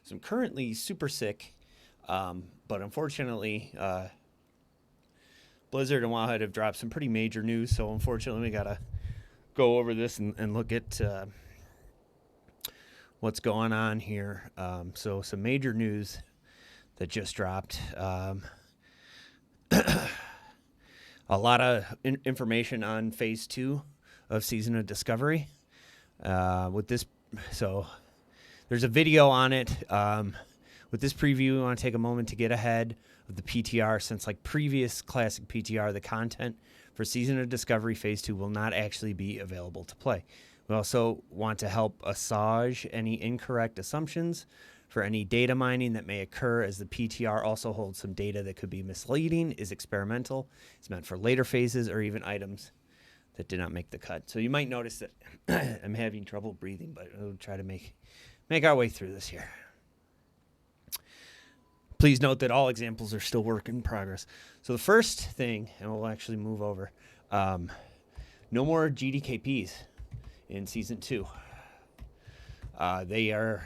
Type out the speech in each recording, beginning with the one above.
So I'm currently super sick, but unfortunately, Blizzard and Wowhead have dropped some pretty major news. So unfortunately, we gotta go over this and look at what's going on here. So some major news that just dropped. A lot of information on Phase 2 of Season of Discovery. With this, so there's a video on it. With this preview, we want to take a moment to get ahead of the PTR, since like previous Classic PTR, the content for Season of Discovery Phase 2 will not actually be available to play. We also want to help assuage any incorrect assumptions for any data mining that may occur, as the PTR also holds some data that could be misleading, is experimental, it's meant for later phases, or even items that did not make the cut. So you might notice that I'm having trouble breathing, but we'll try to make our way through this here. Please note that all examples are still work in progress. So the first thing, and we'll actually move over, no more GDKPs in Season 2. They are...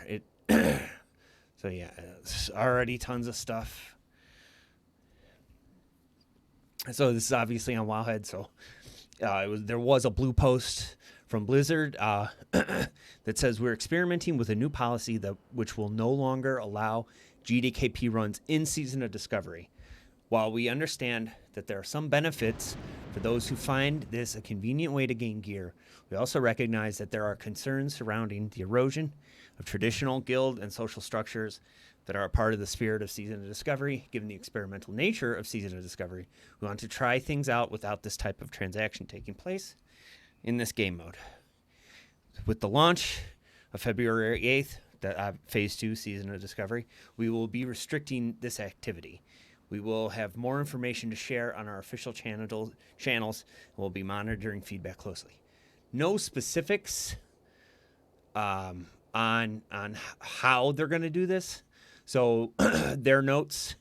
So yeah, it's already tons of stuff. So this is obviously on Wowhead. So there was a blue post from Blizzard that says we're experimenting with a new policy which will no longer allow GDKP runs in Season of Discovery. While we understand that there are some benefits for those who find this a convenient way to gain gear, we also recognize that there are concerns surrounding the erosion of traditional guild and social structures that are a part of the spirit of Season of Discovery. Given the experimental nature of Season of Discovery, we want to try things out without this type of transaction taking place in this game mode. With the launch of February 8th, Phase 2 Season of Discovery, we will be restricting this activity. We will have more information to share on our official channels, and we'll be monitoring feedback closely. No specifics on how they're going to do this. So their notes.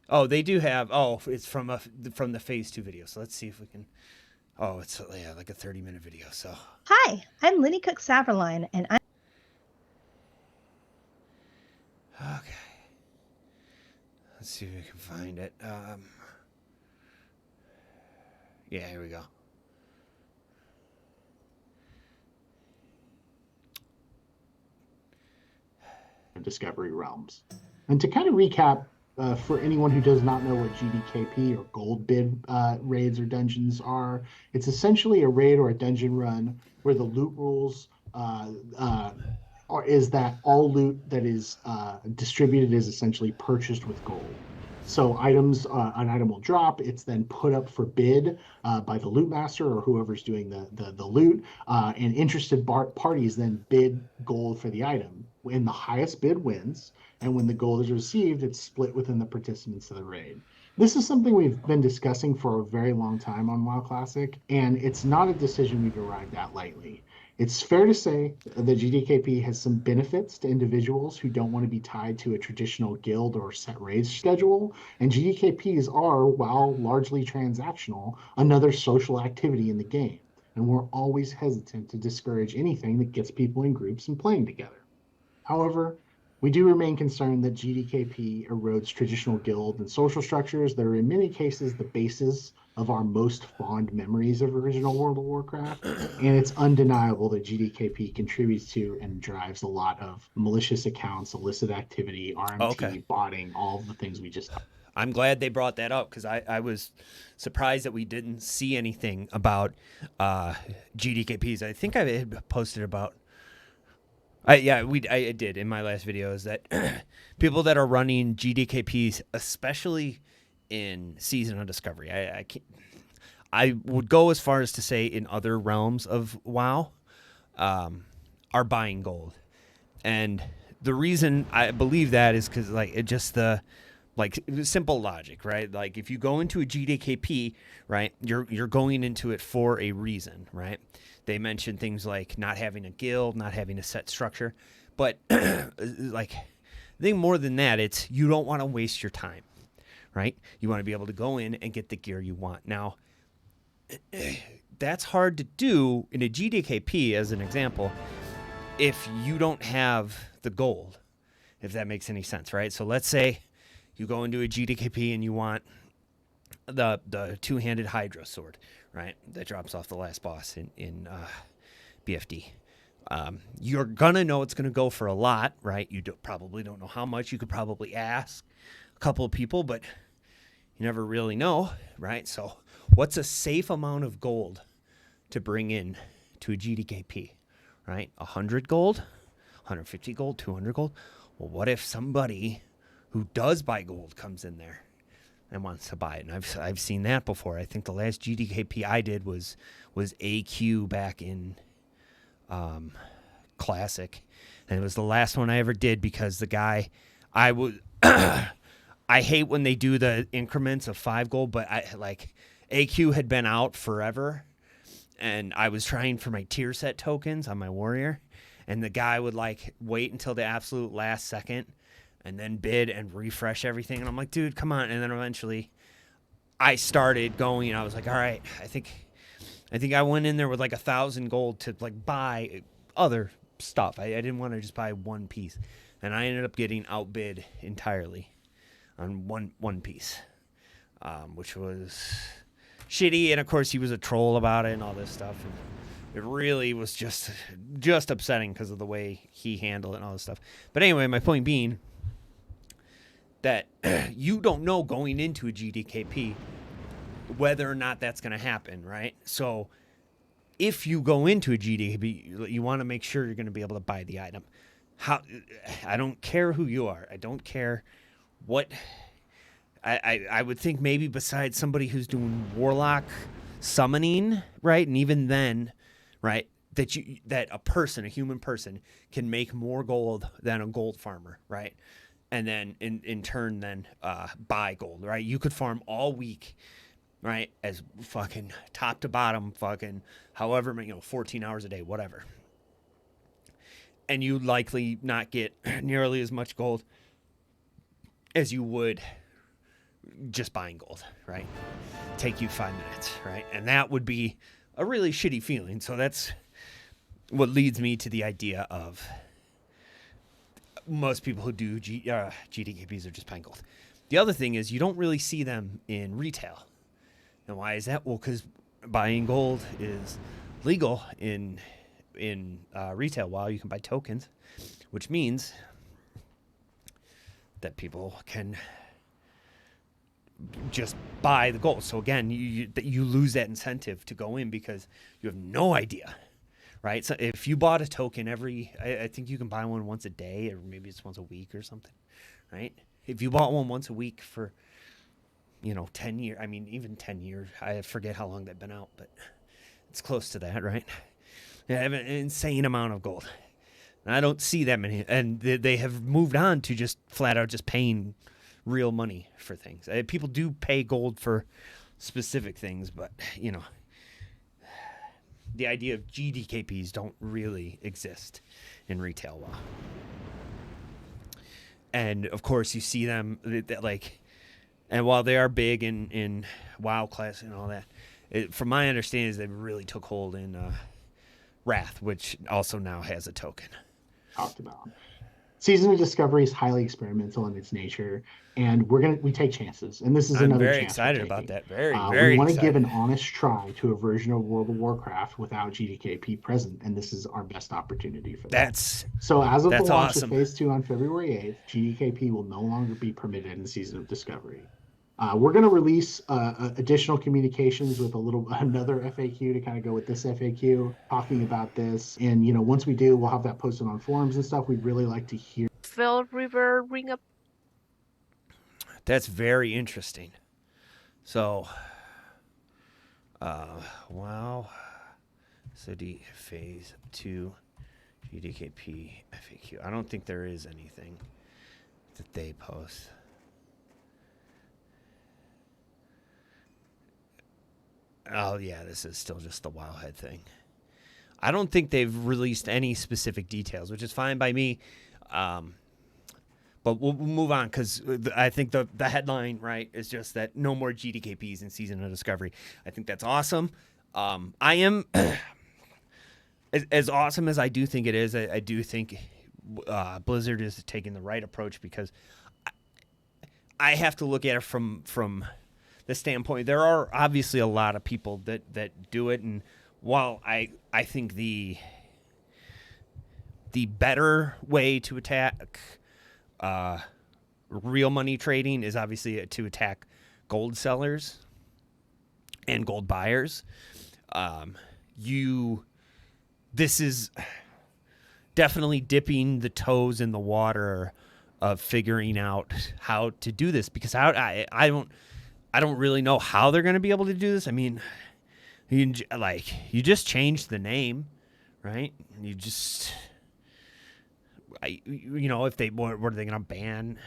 Oh, they do have. Oh, it's from the Phase 2 video. So let's see if we can. Oh, it's like a 30-minute video. So. Hi, I'm Linny Cook Saverline, and I'm. Okay. Let's see if we can find it. Yeah, here we go. Discovery realms. And to kind of recap, for anyone who does not know what GDKP or gold bid raids or dungeons are, it's essentially a raid or a dungeon run where the loot rules is that all loot that is distributed is essentially purchased with gold. So an item will drop. It's then put up for bid by the loot master or whoever's doing the loot. And interested parties then bid gold for the item. When the highest bid wins, and when the gold is received, it's split within the participants of the raid. This is something we've been discussing for a very long time on WoW Classic, and it's not a decision we've arrived at lightly. It's fair to say that GDKP has some benefits to individuals who don't want to be tied to a traditional guild or set raid schedule, and GDKPs are, while largely transactional, another social activity in the game, and we're always hesitant to discourage anything that gets people in groups and playing together. However, we do remain concerned that GDKP erodes traditional guild and social structures that are in many cases the basis of our most fond memories of original World of Warcraft, and it's undeniable that GDKP contributes to and drives a lot of malicious accounts, illicit activity, RMT, botting, all of the things we just talked about. I'm glad they brought that up, because I was surprised that we didn't see anything about GDKPs. I think I had posted about... I did in my last video, is that people that are running GDKPs, especially in Season of Discovery, I would go as far as to say in other realms of WoW, are buying gold. And the reason I believe that is because simple logic, right? Like if you go into a GDKP, right, you're going into it for a reason, right? They mentioned things like not having a guild, not having a set structure, but I think more than that, it's you don't want to waste your time, right? You want to be able to go in and get the gear you want. Now, that's hard to do in a GDKP, as an example, if you don't have the gold. if that makes any sense, right? So let's say you go into a Gdkp and you want the two-handed Hydra sword, right? That drops off the last boss in BFD. You're gonna know it's gonna go for a lot, right? You probably don't know how much. You could probably ask a couple of people, but you never really know, right? So what's a safe amount of gold to bring in to a Gdkp, right? 100 gold, 150 gold, 200 gold. Well, what if somebody who does buy gold comes in there and wants to buy it? And I've seen that before. I think the last Gdkp I did was AQ back in Classic, and it was the last one I ever did because the guy I hate when they do the increments of 5 gold, but AQ had been out forever, and I was trying for my tier set tokens on my warrior, and the guy would wait until the absolute last second and then bid and refresh everything, and I'm like, dude, come on. And then eventually I started going, and I was like, all right, I think I went in there with 1,000 gold to buy other stuff. I didn't want to just buy one piece, and I ended up getting outbid entirely on one piece, which was shitty. And of course he was a troll about it and all this stuff, and it really was just upsetting because of the way he handled it and all this stuff. But anyway, my point being that you don't know going into a Gdkp whether or not that's going to happen, right? So if you go into a Gdkp, you want to make sure you're going to be able to buy the item. I don't care who you are. I don't care what. I would think maybe besides somebody who's doing warlock summoning, right? And even then, right, that a human person can make more gold than a gold farmer, right? And then in turn then buy gold, right? You could farm all week, right, as fucking top to bottom, fucking however many, 14 hours a day, whatever. And you'd likely not get nearly as much gold as you would just buying gold, right? Take you 5 minutes, right? And that would be a really shitty feeling. So that's what leads me to the idea of most people who do GDKPs are just buying gold. The other thing is you don't really see them in retail. And why is that? Well, because buying gold is legal in retail while you can buy tokens, which means that people can just buy the gold. So again, you lose that incentive to go in because you have no idea, right? So if you bought a token I think you can buy one once a day, or maybe it's once a week or something, right? If you bought one once a week for 10 years, I mean, even 10 years, I forget how long they've been out, but it's close to that, right? They have an insane amount of gold. And I don't see that many, and they have moved on to just flat out just paying real money for things. People do pay gold for specific things, but, the idea of GDKPs don't really exist in retail WoW. And, of course, you see them, and while they are big in WoW Classic and all that, from my understanding, is they really took hold in Wrath, which also now has a token. Talked about. Season of Discovery is highly experimental in its nature, and we take chances. And this is another chance. I'm very excited about that. Very we want to excited. give an honest try to a version of World of Warcraft without GDKP present, and this is our best opportunity for that. So as of the launch of Phase 2 on February 8th, GDKP will no longer be permitted in Season of Discovery. We're going to release additional communications with another FAQ to kind of go with this FAQ, talking about this. And, once we do, we'll have that posted on forums and stuff. We'd really like to hear. Fell River ring up. That's very interesting. So, WoW City Phase 2 GDKP FAQ. I don't think there is anything that they post. Oh, yeah, this is still just the Wowhead thing. I don't think they've released any specific details, which is fine by me. But we'll move on because I think the headline, right, is just that no more GDKPs in Season of Discovery. I think that's awesome. I am, as awesome as I do think it is, I do think Blizzard is taking the right approach, because I have to look at it from the standpoint. There are obviously a lot of people that do it, and while I think the better way to attack real money trading is obviously to attack gold sellers and gold buyers. This is definitely dipping the toes in the water of figuring out how to do this, because I don't really know how they're going to be able to do this. I mean, you just changed the name, right? You just, if they, what are they going to ban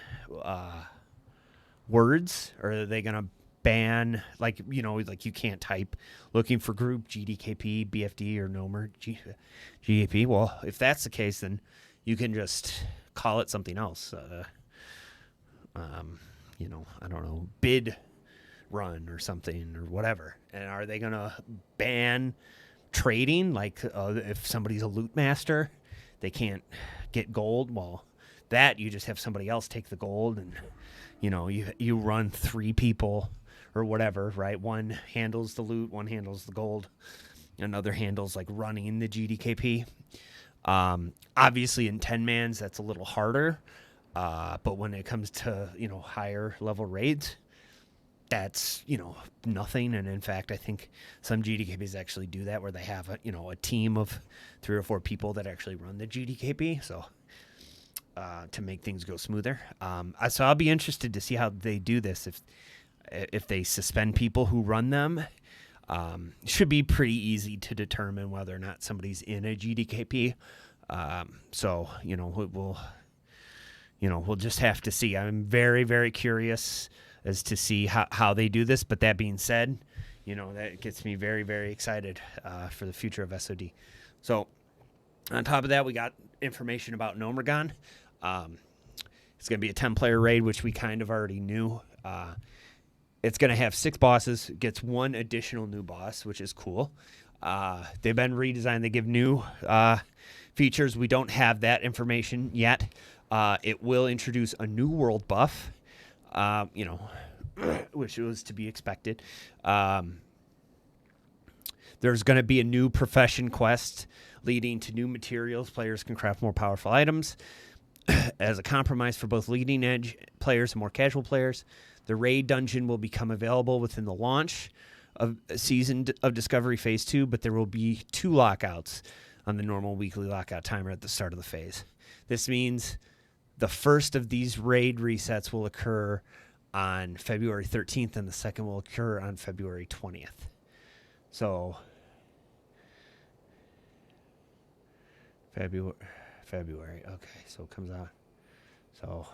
words, or are they going to ban, like you can't type looking for group Gdkp, BFD, or NOMER GAP? Well, if that's the case, then you can just call it something else. I don't know, bid run or something or whatever. And are they going to ban trading? Like if somebody's a loot master, they can't get gold. Well, that you just have somebody else take the gold, and you run 3 people or whatever, right? One handles the loot, one handles the gold, another handles like running the GDKP. Obviously in 10-mans that's a little harder, but when it comes to higher level raids, that's nothing. And in fact, I think some GDKPs actually do that, where they have a team of 3 or 4 people that actually run the GDKP, so to make things go smoother. So I'll be interested to see how they do this. If they suspend people who run them, should be pretty easy to determine whether or not somebody's in a GDKP. So we'll just have to see. I'm very, very curious as to see how they do this. But that being said, that gets me very, very excited for the future of SOD. So on top of that, we got information about Nomergon. It's going to be a 10-player raid, which we kind of already knew. It's going to have 6 bosses. It gets 1 additional new boss, which is cool. They've been redesigned. They give new features. We don't have that information yet. It will introduce a new world buff, which was to be expected. There's going to be a new profession quest leading to new materials. Players can craft more powerful items. As a compromise for both leading-edge players and more casual players, the raid dungeon will become available within the launch of Season of Discovery Phase 2, but there will be 2 lockouts on the normal weekly lockout timer at the start of the phase. This means the first of these raid resets will occur on February 13th, and the second will occur on February 20th. So, February. Okay, so it comes out. So,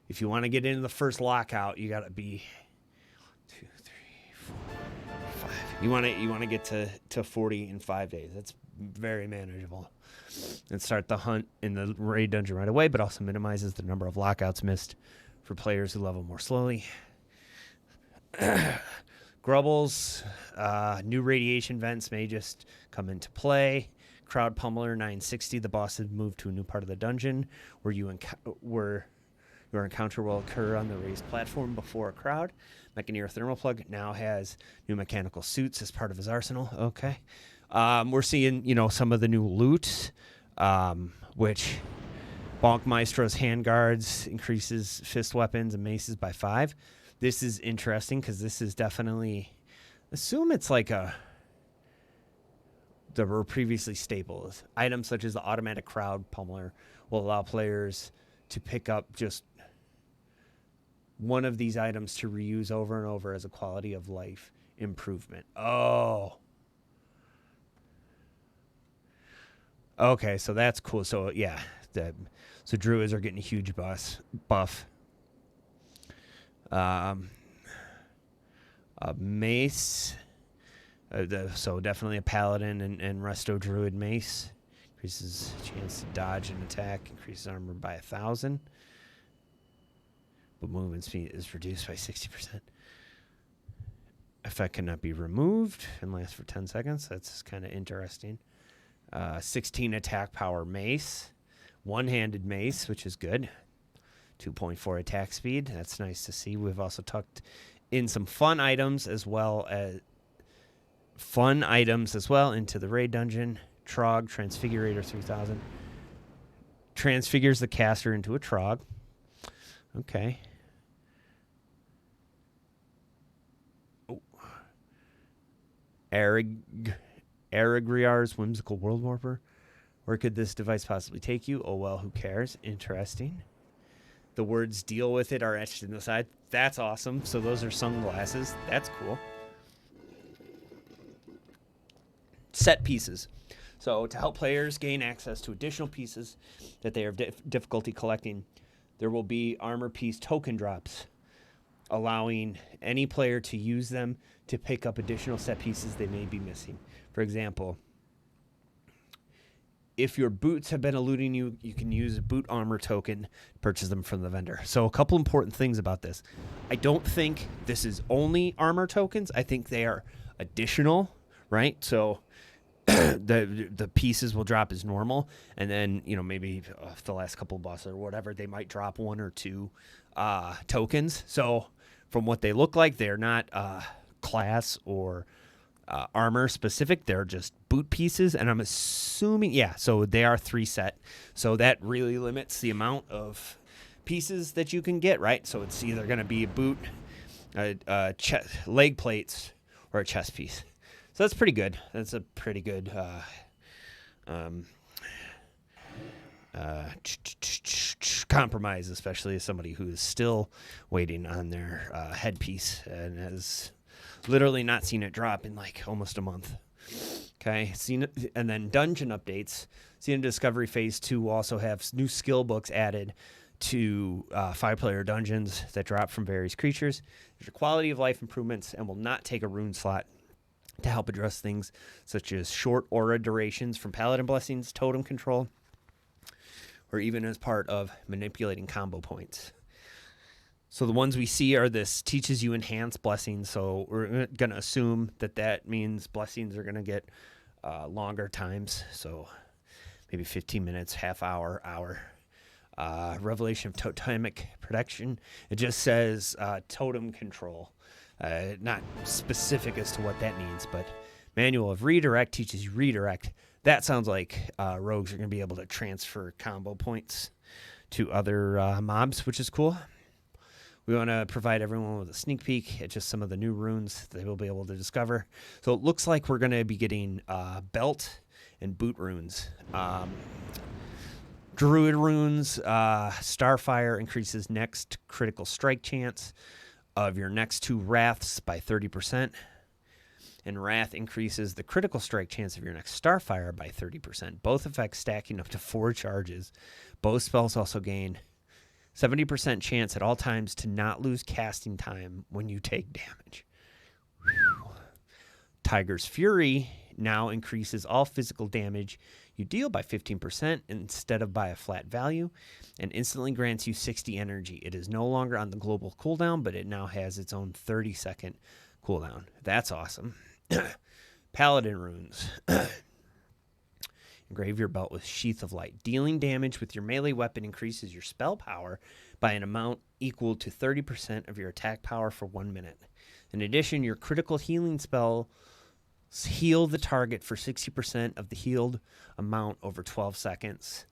if you want to get into the first lockout, you got to be 2, 3, 4, 5. You want to get to 40 in 5 days. That's very manageable. And start the hunt in the raid dungeon right away, but also minimizes the number of lockouts missed for players who level more slowly. Grubbles, new radiation vents may just come into play. Crowd Pummeler 960, the boss has moved to a new part of the dungeon where your encounter will occur on the raised platform before a crowd. Mechaneer Thermoplug now has new mechanical suits as part of his arsenal. Okay. We're seeing, some of the new loot, which Bonk Maestro's handguards increases fist weapons and maces by 5. This is interesting because this is definitely, assume it's like that were previously staples. Items such as the automatic crowd pummeler will allow players to pick up just one of these items to reuse over and over as a quality of life improvement. Oh. Okay, so that's cool. So, yeah. So druids are getting a huge buff. A mace. So definitely a paladin and resto druid mace. Increases chance to dodge and attack. Increases armor by 1,000. But movement speed is reduced by 60%. Effect cannot be removed and lasts for 10 seconds. That's kind of interesting. 16 attack power mace one-handed mace, which is good. 2.4 attack speed. That's nice to see. We've also tucked in some fun items as well into the raid dungeon. Trog Transfigurator 3000 transfigures the caster into a Trog. Okay. Oh. Aragriar's Whimsical World Warper. Where could this device possibly take you? Oh, well, who cares? Interesting. The words "deal with it" are etched in the side. That's awesome. So those are sunglasses. That's cool. Set pieces. So to help players gain access to additional pieces that they have difficulty collecting, there will be armor piece token drops, allowing any player to use them to pick up additional set pieces they may be missing. For example, if your boots have been eluding you, you can use a boot armor token to purchase them from the vendor. So a couple important things about this. I don't think this is only armor tokens. I think they are additional, right? So the pieces will drop as normal, and then, you know, maybe the last couple of bosses or whatever, they might drop one or two tokens. So from what they look like, they're not class or armor specific. They're just boot pieces, and I'm assuming, so they are 3 set. So that really limits the amount of pieces that you can get, right? So it's either going to be a boot, leg plates, or a chest piece. So that's pretty good. That's a pretty good compromise, especially as somebody who is still waiting on their headpiece and has literally not seen it drop in like almost a month. Okay, and then dungeon updates. Xena Discovery Phase 2 will also have new skill books added to 5-player dungeons that drop from various creatures. There's quality of life improvements and will not take a rune slot to help address things such as short aura durations from Paladin Blessings, totem control, or even as part of manipulating combo points. So the ones we see are this teaches you enhanced blessings. So we're going to assume that means blessings are going to get longer times. So maybe 15 minutes, half hour. Revelation of totemic protection. It just says totem control. Not specific as to what that means, but Manual of Redirect teaches you redirect. That sounds like rogues are going to be able to transfer combo points to other mobs, which is cool. We want to provide everyone with a sneak peek at just some of the new runes they will be able to discover. So it looks like we're going to be getting belt and boot runes. Druid runes, Starfire increases next critical strike chance of your next 2 Wraths by 30%. And Wrath increases the critical strike chance of your next Starfire by 30%. Both effects stacking up to 4 charges. Both spells also gain 70% chance at all times to not lose casting time when you take damage. Whew. Tiger's Fury now increases all physical damage you deal by 15% instead of by a flat value, and instantly grants you 60 energy. It is no longer on the global cooldown, but it now has its own 30-second cooldown. That's awesome. Paladin runes. Engrave your belt with Sheath of Light. Dealing damage with your melee weapon increases your spell power by an amount equal to 30% of your attack power for 1 minute. In addition, your critical healing spell heal the target for 60% of the healed amount over 12 seconds.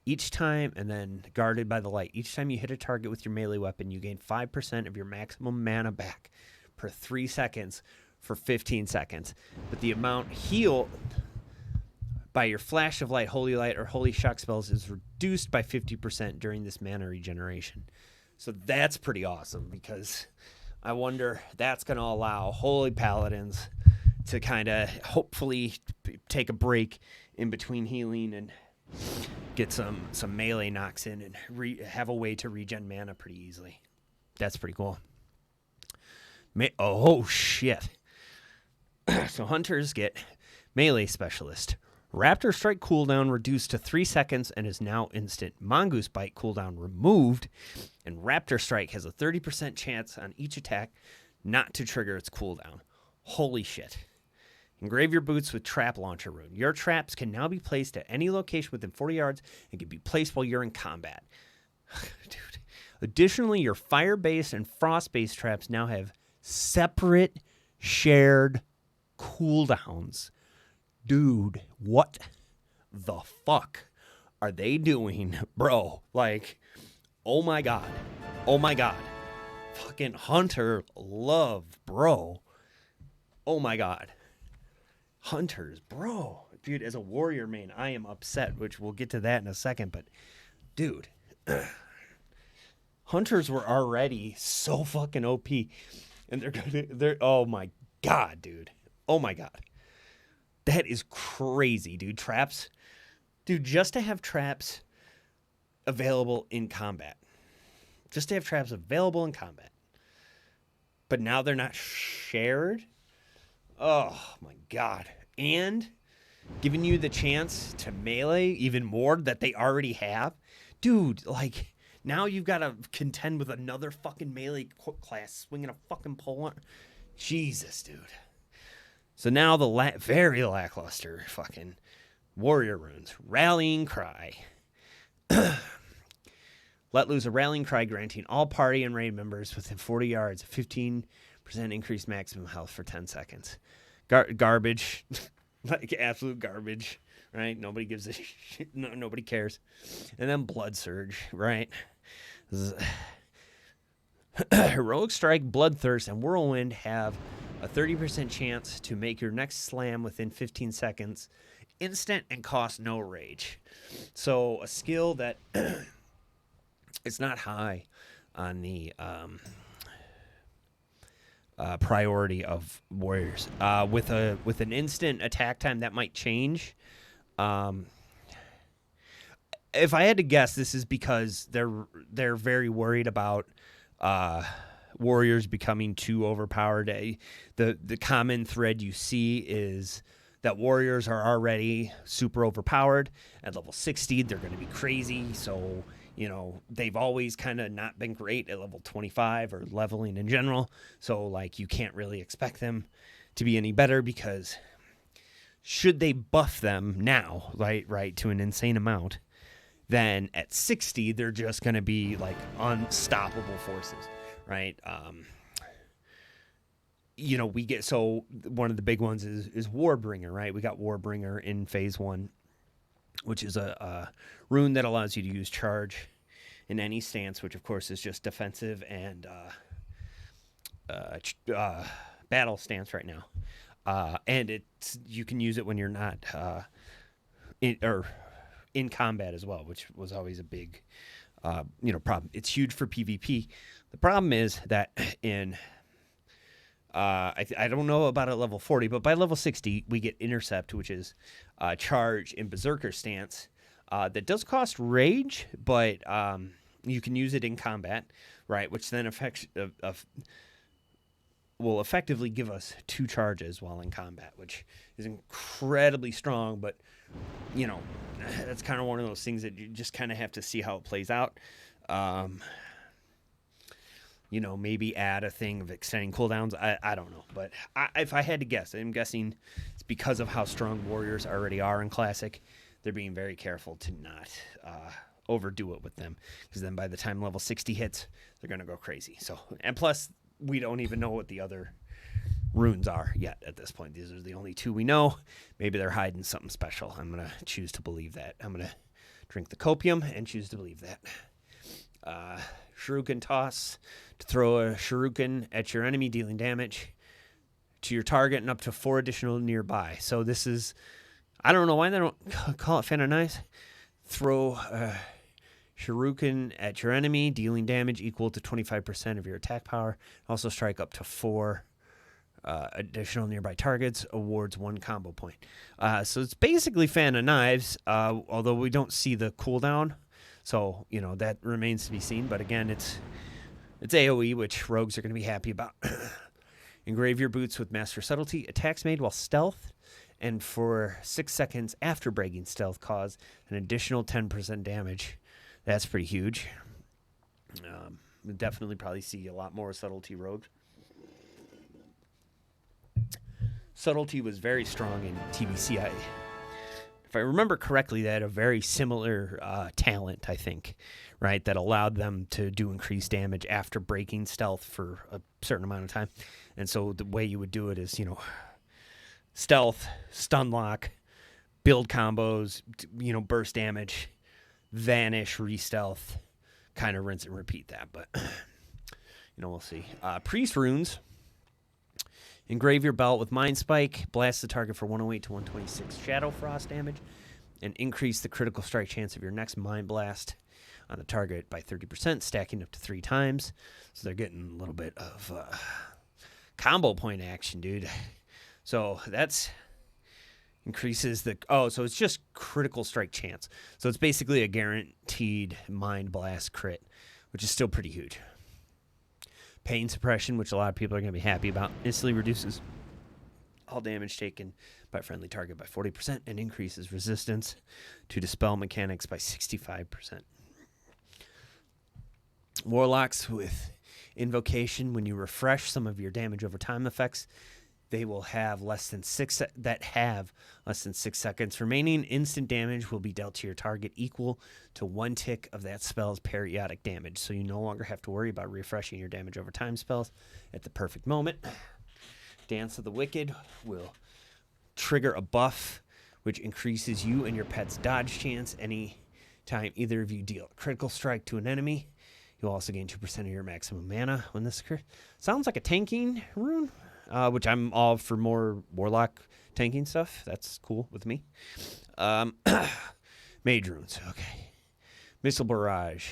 Each time, and then guarded by the light. Each time you hit a target with your melee weapon, you gain 5% of your maximum mana back per 3 seconds for 15 seconds. But the amount healed by your Flash of Light, Holy Light, or Holy Shock spells is reduced by 50% during this mana regeneration. So that's pretty awesome, because I wonder that's going to allow Holy Paladins to kind of hopefully take a break in between healing and get some melee knocks in and have a way to regen mana pretty easily. That's pretty cool. Oh, shit. So hunters get melee specialist. Raptor Strike cooldown reduced to 3 seconds and is now instant. Mongoose Bite cooldown removed, and Raptor Strike has a 30% chance on each attack not to trigger its cooldown. Holy shit. Engrave your boots with Trap Launcher rune. Your traps can now be placed at any location within 40 yards and can be placed while you're in combat. Dude. Additionally, your fire-based and frost-based traps now have separate shared cooldowns. Dude, what the fuck are they doing, bro? Like, oh my god. Oh my god. Fucking Hunter love, bro. Oh my god. Hunters, bro. Dude, as a warrior main, I am upset, which we'll get to that in a second, but dude, Hunters were already so fucking OP, and they're oh my god, dude. Oh my god. That is crazy, dude. Traps. Dude, just to have traps available in combat. Just to have traps available in combat. But now they're not shared. Oh my god. And giving you the chance to melee even more that they already have. Dude, like, now you've got to contend with another fucking melee class swinging a fucking pole. Jesus, dude. So now the very lackluster fucking warrior runes. Rallying Cry. Let loose a rallying cry granting all party and raid members within 40 yards a 15% increased maximum health for 10 seconds. Garbage. Like absolute garbage, right? Nobody gives a shit. No, nobody cares. And then Blood Surge, right? Heroic Strike, Bloodthirst, and Whirlwind have a 30% chance to make your next slam within 15 seconds instant and cost no rage. So a skill that it's not high on the priority of warriors. With an instant attack time, that might change. If I had to guess, this is because they're very worried about warriors becoming too overpowered. The common thread you see is that warriors are already super overpowered. At level 60, they're going to be crazy. So, you know, they've always kind of not been great at level 25 or leveling in general. So, like, you can't really expect them to be any better because should they buff them now, right, to an insane amount, then at 60, they're just going to be, like, unstoppable forces, right? You know, we get, so one of the big ones is Warbringer, right? We got Warbringer in phase 1, which is a rune that allows you to use charge in any stance, which of course is just defensive and battle stance right now. And you can use it when you're not in combat as well, which was always a big problem. It's huge for PvP. The problem is that in I don't know about at level 40, but by level 60, we get Intercept, which is charge in Berserker stance. That does cost rage, but you can use it in combat, right? Which then will effectively give us 2 charges while in combat, which is incredibly strong. But, you know, that's kind of one of those things that you just kind of have to see how it plays out. You know, maybe add a thing of extending cooldowns. I don't know. But if I had to guess, I'm guessing it's because of how strong warriors already are in Classic. They're being very careful to not overdo it with them. Because then by the time level 60 hits, they're going to go crazy. So, and plus, we don't even know what the other runes are yet at this point. These are the only 2 we know. Maybe they're hiding something special. I'm going to choose to believe that. I'm going to drink the copium and choose to believe that. Shuriken Toss, to throw a Shuriken at your enemy, dealing damage to your target and up to 4 additional nearby. So this is, I don't know why they don't call it Fan of Nice. Throw a Shuriken at your enemy, dealing damage equal to 25% of your attack power. Also strike up to 4 additional nearby targets, awards 1 combo point. So it's basically Fan of Knives, although we don't see the cooldown. So, you know, that remains to be seen. But again, it's AoE, which rogues are going to be happy about. Engrave your boots with Master Subtlety. Attacks made while stealth and for 6 seconds after breaking stealth cause an additional 10% damage. That's pretty huge. We'll definitely probably see a lot more Subtlety rogues. Subtlety was very strong in TBCI. If I remember correctly, they had a very similar talent, I think, right, that allowed them to do increased damage after breaking stealth for a certain amount of time. And so the way you would do it is, stealth, stun lock, build combos, burst damage, vanish, re-stealth, kind of rinse and repeat that. But, we'll see. Priest runes. Engrave your belt with Mind Spike, blast the target for 108 to 126 Shadow Frost damage, and increase the critical strike chance of your next Mind Blast on the target by 30%, stacking up to 3 times. So they're getting a little bit of combo point action, dude. So that's increases the... Oh, so it's just critical strike chance. So it's basically a guaranteed Mind Blast crit, which is still pretty huge. Pain suppression, which a lot of people are going to be happy about, instantly reduces all damage taken by a friendly target by 40% and increases resistance to dispel mechanics by 65%. Warlocks with invocation, when you refresh some of your damage over time effects, they will have less than 6 seconds remaining. Instant damage will be dealt to your target equal to 1 tick of that spell's periodic damage. So you no longer have to worry about refreshing your damage over time spells at the perfect moment. Dance of the Wicked will trigger a buff which increases you and your pet's dodge chance any time either of you deal a critical strike to an enemy. You'll also gain 2% of your maximum mana when this occurs. Sounds like a tanking rune. Which I'm all for more Warlock tanking stuff. That's cool with me. Mage runes. Okay. Missile Barrage.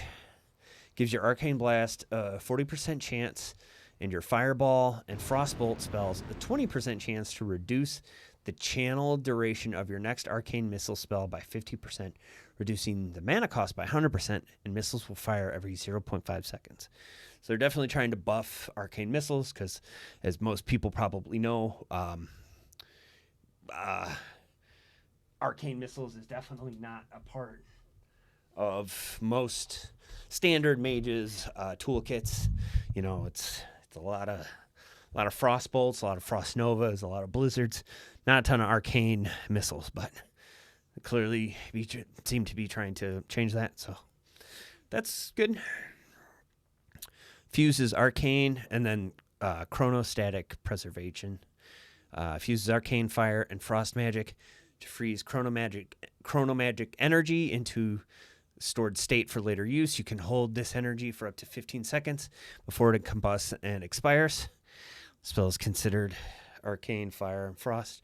Gives your Arcane Blast a 40% chance and your Fireball and Frostbolt spells a 20% chance to reduce the channel duration of your next Arcane Missile spell by 50%, reducing the mana cost by 100%, and missiles will fire every 0.5 seconds. So they're definitely trying to buff Arcane Missiles because, as most people probably know, Arcane Missiles is definitely not a part of most standard mages toolkits. It's a lot of Frost Bolts, a lot of Frost Novas, a lot of Blizzards, not a ton of Arcane Missiles, but clearly seem to be trying to change that, so that's good. Fuses Arcane, and then Chronostatic Preservation. Fuses Arcane Fire and Frost Magic to freeze Chronomagic energy into stored state for later use. You can hold this energy for up to 15 seconds before it combusts and expires. The spell is considered Arcane Fire and Frost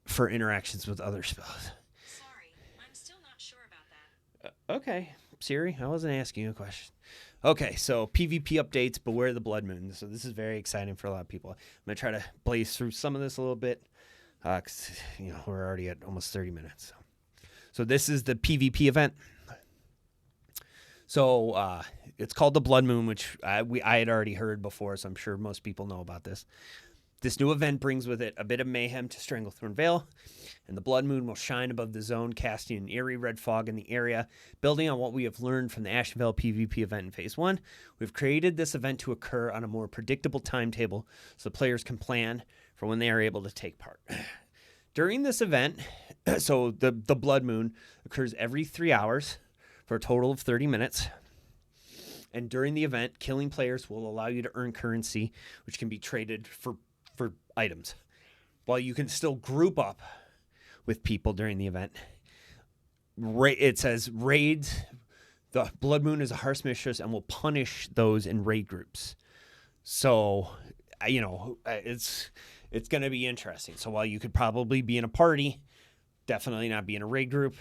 for interactions with other spells. Sorry, I'm still not sure about that. Okay, Siri, I wasn't asking you a question. Okay, so PvP updates, Beware the Blood Moon. So this is very exciting for a lot of people. I'm going to try to blaze through some of this a little bit because, we're already at almost 30 minutes. So this is the PvP event. So it's called the Blood Moon, which I had already heard before, so I'm sure most people know about this. This new event brings with it a bit of mayhem to Stranglethorn Vale, and the Blood Moon will shine above the zone, casting an eerie red fog in the area. Building on what we have learned from the Ashenvale PvP event in Phase 1, we've created this event to occur on a more predictable timetable so players can plan for when they are able to take part. During this event, so the Blood Moon occurs every 3 hours for a total of 30 minutes. And during the event, killing players will allow you to earn currency, which can be traded for items. While you can still group up with people during the event, it says raids. The Blood Moon is a harsh mistress and will punish those in raid groups. So, it's going to be interesting. So while you could probably be in a party, definitely not be in a raid group.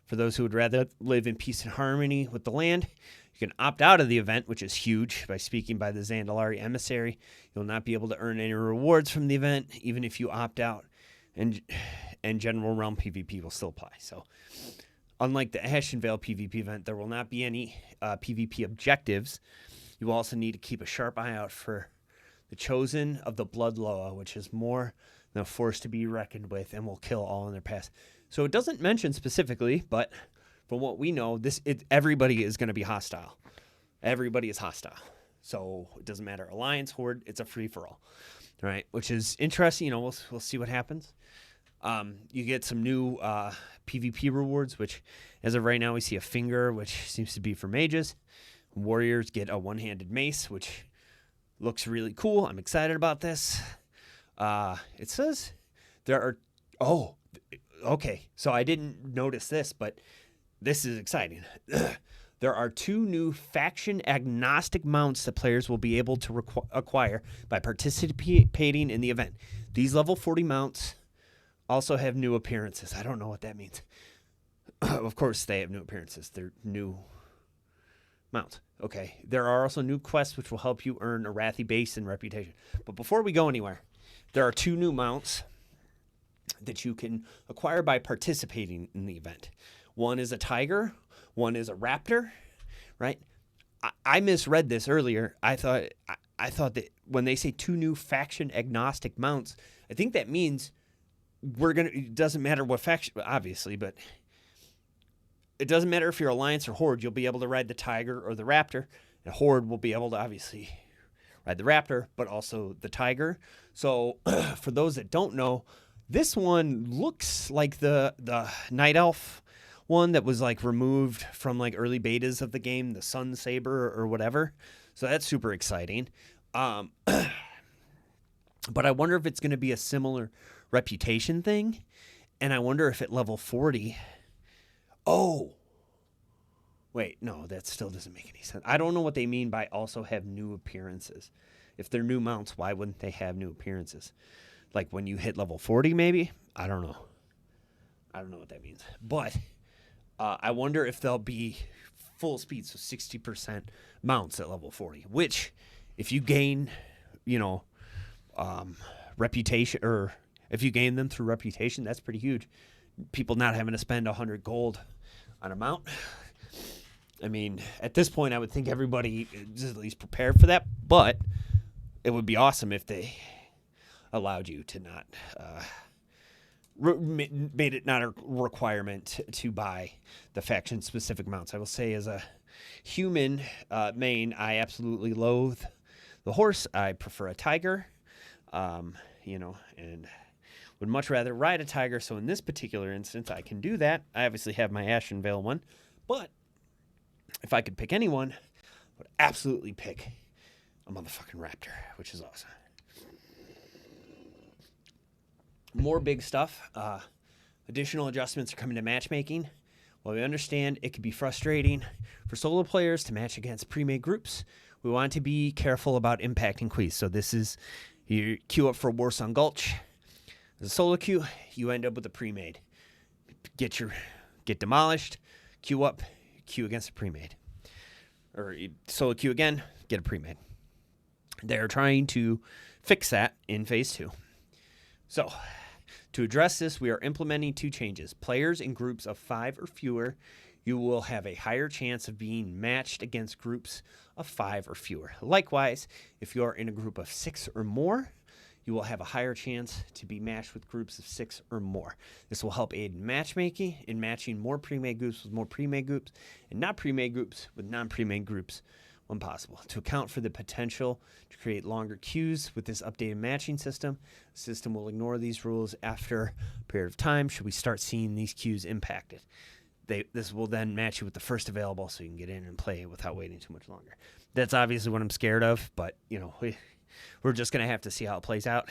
For those who would rather live in peace and harmony with the land, you can opt out of the event, which is huge, by speaking by the Zandalari Emissary. You'll not be able to earn any rewards from the event, even if you opt out, and General Realm PvP will still apply. So, unlike the Ashenvale PvP event, there will not be any PvP objectives. You will also need to keep a sharp eye out for the Chosen of the Blood Loa, which is more than a force to be reckoned with and will kill all in their path. So it doesn't mention specifically, but from what we know, everybody is going to be hostile. Everybody is hostile. So it doesn't matter. Alliance, Horde, it's a free-for-all. right? Which is interesting. We'll see what happens. You get some new PvP rewards, which as of right now we see a finger, which seems to be for mages. Warriors get a one-handed mace, which looks really cool. I'm excited about this. It says there are... Oh, okay. So I didn't notice this, but this is exciting. There are 2 new faction-agnostic mounts that players will be able to acquire by participating in the event. These level 40 mounts also have new appearances. I don't know what that means. Of course, they have new appearances. They're new mounts. Okay. There are also new quests which will help you earn a Wrathy base and reputation. But before we go anywhere, there are 2 new mounts that you can acquire by participating in the event. One is a tiger, one is a raptor, right? I misread this earlier. I thought that when they say 2 new faction agnostic mounts, I think that means it doesn't matter what faction, obviously, but it doesn't matter if you're Alliance or Horde, you'll be able to ride the tiger or the raptor. And Horde will be able to obviously ride the raptor, but also the tiger. So for those that don't know, this one looks like the Night Elf one that was like removed from like early betas of the game, the Sun Saber or whatever. So that's super exciting. But I wonder if it's going to be a similar reputation thing. And I wonder if at level 40... Oh, wait, no, that still doesn't make any sense. I don't know what they mean by also have new appearances. If they're new mounts, why wouldn't they have new appearances? Like when you hit level 40, maybe? I don't know. I don't know what that means. But I wonder if they'll be full speed, so 60% mounts at level 40, which if you gain, reputation, or if you gain them through reputation, that's pretty huge. People not having to spend 100 gold on a mount. I mean, at this point, I would think everybody is at least prepared for that, but it would be awesome if they allowed you to not, made it not a requirement to buy the faction-specific mounts. I will say as a human main, I absolutely loathe the horse. I prefer a tiger, and would much rather ride a tiger. So in this particular instance, I can do that. I obviously have my Ashen Vale one, but if I could pick anyone, I would absolutely pick a motherfucking raptor, which is awesome. More big stuff. Additional adjustments are coming to matchmaking. While we understand it can be frustrating for solo players to match against pre-made groups, we want to be careful about impacting queues. So this is you queue up for Warsong Gulch. As a solo queue, you end up with a pre-made. Get demolished, queue up, queue against a pre-made. Or solo queue again, get a pre-made. They're trying to fix that in Phase 2. So, to address this, we are implementing 2 changes. Players in groups of 5 or fewer, you will have a higher chance of being matched against groups of 5 or fewer. Likewise, if you are in a group of 6 or more, you will have a higher chance to be matched with groups of 6 or more. This will help aid in matchmaking, in matching more pre-made groups with more pre-made groups, and not pre-made groups with non-pre-made groups when possible. To account for the potential to create longer queues with this updated matching system, the system will ignore these rules after a period of time should we start seeing these queues impacted. This will then match you with the first available so you can get in and play without waiting too much longer. That's obviously what I'm scared of, but we're just going to have to see how it plays out.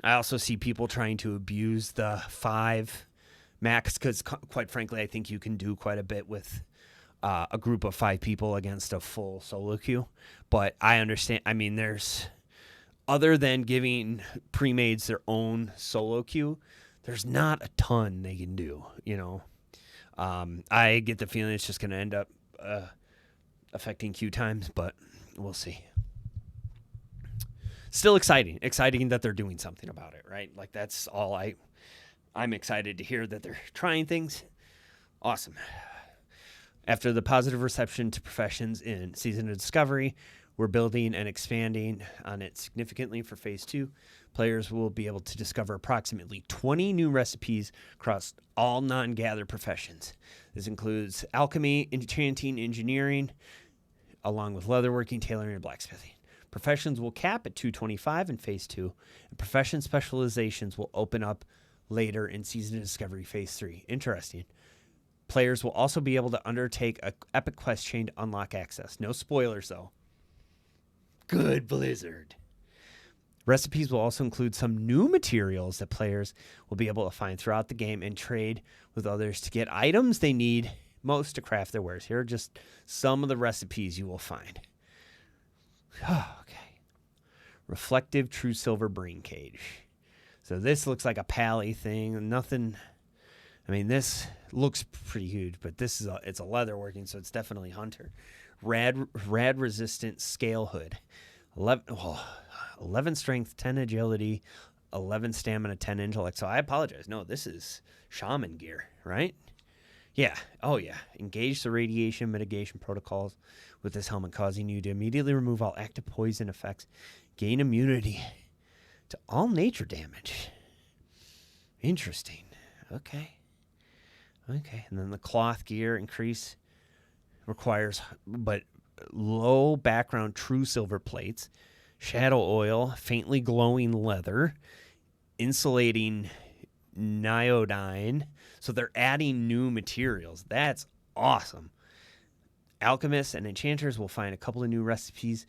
I also see people trying to abuse the 5 max because, quite frankly, I think you can do quite a bit with a group of 5 people against a full solo queue. But I understand. I mean, other than giving pre-mades their own solo queue, there's not a ton they can do, I get the feeling it's just going to end up affecting queue times, but we'll see. Still exciting that they're doing something about it, right? Like that's all I'm excited to hear that they're trying things. Awesome. After the positive reception to professions in Season of Discovery, we're building and expanding on it significantly for Phase 2. Players will be able to discover approximately 20 new recipes across all non-gather professions. This includes alchemy, enchanting, engineering, along with leatherworking, tailoring, and blacksmithing. Professions will cap at 225 in Phase 2, and profession specializations will open up later in Season Discovery Phase 3. Interesting. Players will also be able to undertake a epic quest chain to unlock access. No spoilers, though. Good Blizzard. Recipes will also include some new materials that players will be able to find throughout the game and trade with others to get items they need most to craft their wares. Here are just some of the recipes you will find. Okay. Reflective True Silver Brain Cage. So this looks like a pally thing. Nothing. I mean, this looks pretty huge, but this is it's a leather working, so it's definitely hunter. Rad resistant scale hood. 11 strength, 10 agility, 11 stamina, 10 intellect. So I apologize. No, this is shaman gear, right? Yeah. Oh, yeah. Engage the radiation mitigation protocols with this helmet, causing you to immediately remove all active poison effects. Gain immunity to all nature damage. Interesting. Okay. And then the cloth gear increase requires but low background true silver plates, shadow oil, faintly glowing leather, insulating neodyne. So they're adding new materials. That's awesome. Alchemists and enchanters will find a couple of new recipes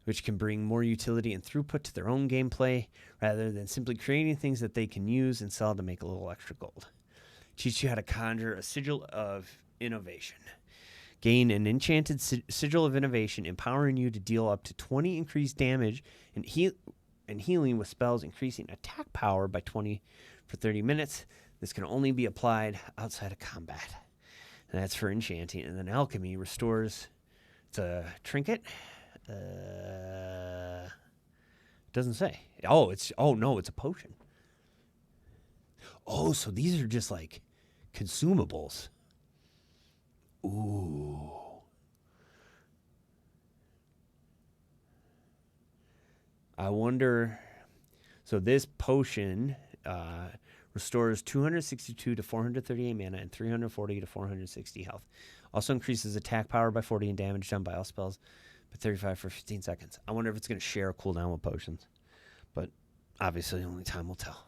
which can bring more utility and throughput to their own gameplay rather than simply creating things that they can use and sell to make a little extra gold. Teach you how to conjure a sigil of innovation. Gain an enchanted sigil of innovation, empowering you to deal up to 20 increased damage and healing with spells, increasing attack power by 20 for 30 minutes. This can only be applied outside of combat. And that's for enchanting. And then alchemy restores. It's a trinket. Doesn't say. It's a potion. Oh, so these are just like consumables. Ooh. I wonder. So this potion restores 262 to 438 mana and 340 to 460 health. Also increases attack power by 40 and damage done by all spells by 35 for 15 seconds. I wonder if it's going to share a cooldown with potions. But obviously only time will tell.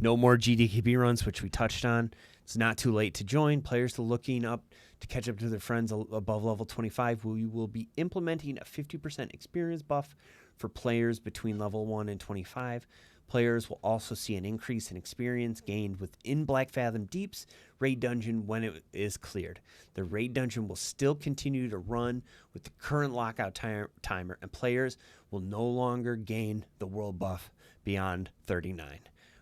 No more Gdkp runs, which we touched on. It's not too late to join. Players looking up to catch up to their friends above level 25. We will be implementing a 50% experience buff for players between level 1 and 25. Players will also see an increase in experience gained within Black Fathom Deep's raid dungeon when it is cleared. The raid dungeon will still continue to run with the current lockout timer, and players will no longer gain the world buff beyond 39.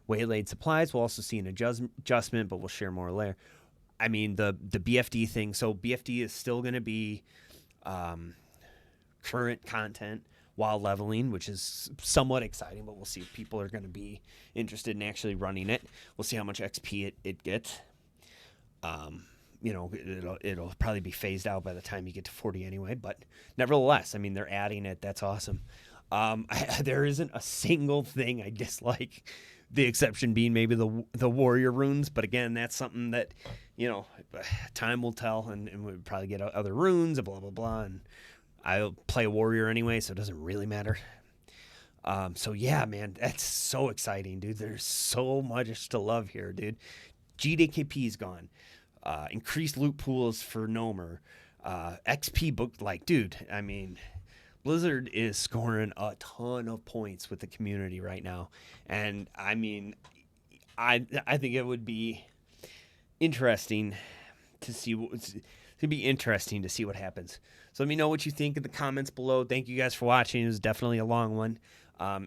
Waylaid supplies will also see an adjustment, but we'll share more later. I mean, the BFD thing. So BFD is still going to be current content while leveling, which is somewhat exciting, but we'll see if people are going to be interested in actually running it. We'll see how much XP it gets. It'll probably be phased out by the time you get to 40 anyway, but nevertheless, I mean, they're adding it. That's awesome. There isn't a single thing I dislike, the exception being maybe the warrior runes, but again, that's something that, time will tell, and we'll probably get other runes and blah, blah, blah, and I'll play a warrior anyway, so it doesn't really matter. So yeah, man, that's so exciting, dude. There's so much to love here, dude. Gdkp is gone. Increased loot pools for Nomer. XP book, dude, I mean, Blizzard is scoring a ton of points with the community right now. And I mean, I think it would be interesting to see what happens. So let me know what you think in the comments below. Thank you guys for watching. It was definitely a long one.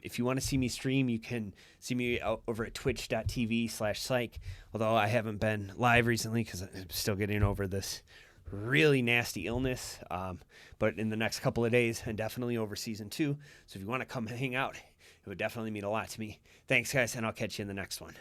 If you want to see me stream, you can see me over at twitch.tv/psych. Although I haven't been live recently because I'm still getting over this really nasty illness. But in the next couple of days, and definitely over season 2. So if you want to come hang out, it would definitely mean a lot to me. Thanks, guys, and I'll catch you in the next one.